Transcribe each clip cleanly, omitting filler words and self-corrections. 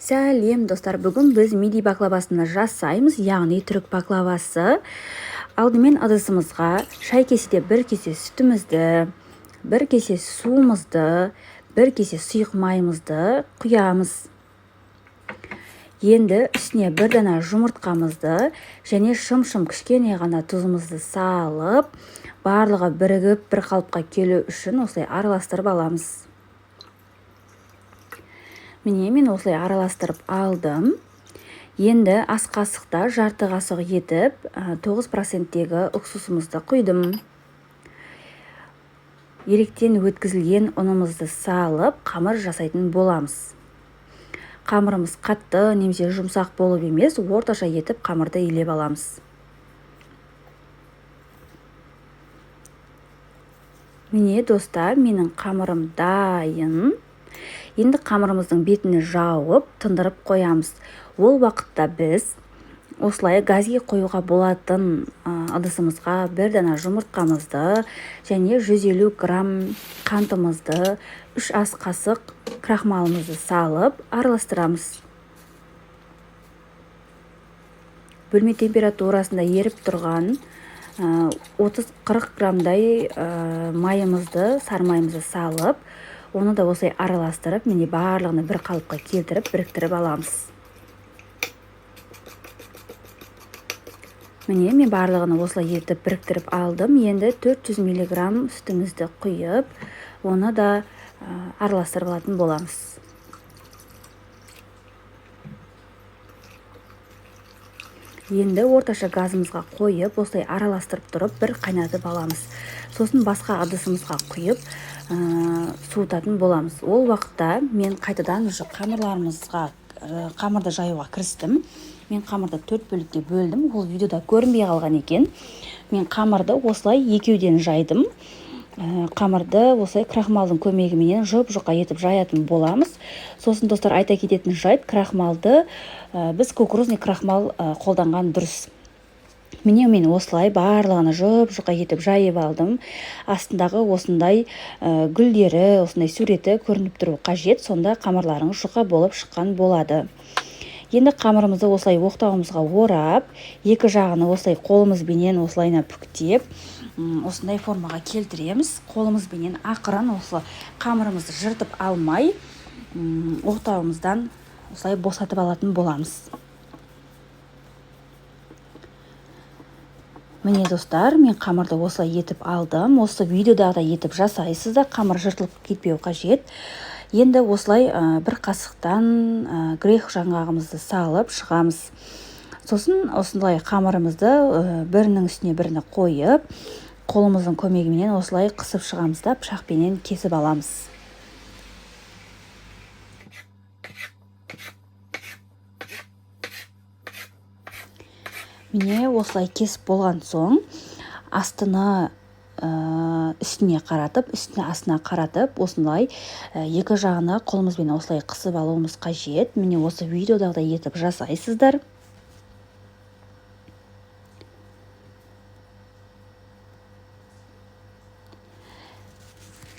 Сәлем достар, бүгін біз мидий баклавасын жасаймыз, яғни түрік баклавасы. Алдымен ыдысымызға шай кеседе 1 кесе сүтімізді, 1 кесе суымызды, 1 кесе сұйық майымызды құямыз. Енді үстіне 1 дана жұмыртқамызды және шым-шым кішкене ғана тұзымызды салып, барлығы бірігіп бір қалыпқа келу үшін осылай араластырып аламыз. Міне мен осылай араластырып алдым. Енді ас қасықта жарты қасық етіп 9%-тегі уксусымызды құйдым. Електен өткізілген ұнымызды салып, қамыр жасайтын боламыз. Қамырымыз қатты немесе жұмсақ болып емес, орташа етіп қамырды илеп аламыз. Міне достар, менің қамырым дайын. Енді қамырымыздың бетіне жауып, тындырып қоямыз. Ол уақытта біз осылай газге қоюға болатын ыдысымызға 1 дана жұмыртқамызды және 150 грамм қантымызды, 3 ас қасық крахмалымызды салып араластырамыз. Бөлме температурасында еріп тұрған 30-40 граммдай майымызды, сармайымызды салып, оны да осылай араластырып, міне барлығыны бір қалыпқа келтіріп, біріктіріп аламыз. Міне мен барлығыны осылай етіп біріктіріп алдым. Енді 400 мг сүтімізді құйып, оны да араластырып алатын боламыз. Енді орташа газымызға қойып, осылай араластырып тұрып, бір қайнатып аламыз. Сосын басқа ыдысымызға құйып, суытатын боламыз. Ол уақытта мен қайтадан қамырды жаюға кірістім. Мен қамырды 4 бөлікке бөлдім. Ол видеода көрінбей қалған екен. Мен қамырды осылай екеуден жайдым. Қамырды осылай крахмалдың көмегіменен жұп-жұқа етіп жаятын боламыз. Сосын достар, айта кететін жайт, крахмалды біз кукурузный крахмал қолданған дұрыс. Міне мен осылай барлығыны жұп-жұқа етіп жайып алдым. Астындағы осындай гүлдері, осындай суреті көрініп тұру қажет, сонда қамырларыңыз жұқа болып шыққан болады. Енді қамырымызды осылай оқтауымызға орап, екі жағыны осылай қолымызбенен осылайна бүктеп, осындай формаға келтіреміз. Қолымызбенен ақырын осы қамырымызды жыртып алмай, оқтауымыздан осылай босатып алатын боламыз. Міне достар, мен қамырды осылай етіп алдым. Осы видеодағыдай етіп жасайсыз да, қамыр жыртылып кетпеу қажет. Енді осылай бір қасықтан грех жаңғағымызды салып шығамыз. Сосын осындай қамырымызды бірінің үстіне біріне қойып, қолымыздың көмегімен осылай қысып шығамыз да, пышақпенен кесіп аламыз. Міне осылай кесіп болған соң, астына үстіне қаратып, астына қаратып, осылай екі жағына қолымызбен осылай қысып алуымыз қажет. Міне осы видеодағыдай етіп жасайсыздар.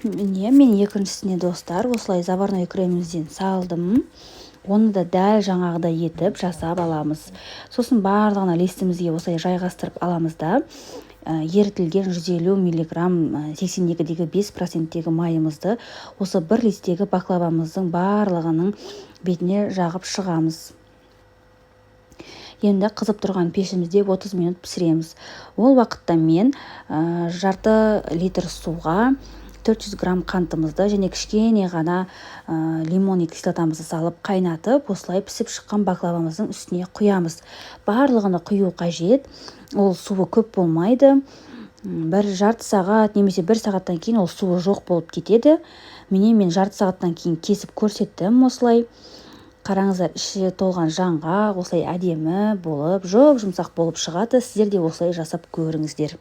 Міне мен екіншісіне достар осылай заварной кремімізден салдым. Оны да дәл жаңағыдай етіп жасап аламыз. Сосын барлығына листімізге осылай жайғастырып аламыз да, ерітілген 150 мг 82-дегі 5%-тегі майымызды осы бір листегі баклавамыздың барлығының бетіне жағып шығамыз. Енді қызып тұрған пешімізде 30 минут пісіреміз. Ол уақытта мен жарты литр суға 400 грамм қантымызды және кішкене ғана лимонный кислотамызды салып қайнатып, осылай пісіп шыққан баклавамыздың үстіне құямыз. Барлығыны құю қажет. Ол суы көп болмайды. Бір жарты сағат немесе 1 сағаттан кейін ол суы жоқ болып кетеді. Міне мен жарты сағаттан кейін кесіп көрсеттім осылай. Қараңыздар, іші толған жаңғақ осылай әдемі болып, жұмсақ болып шығады. Сіздер де осылай жасап көріңіздер.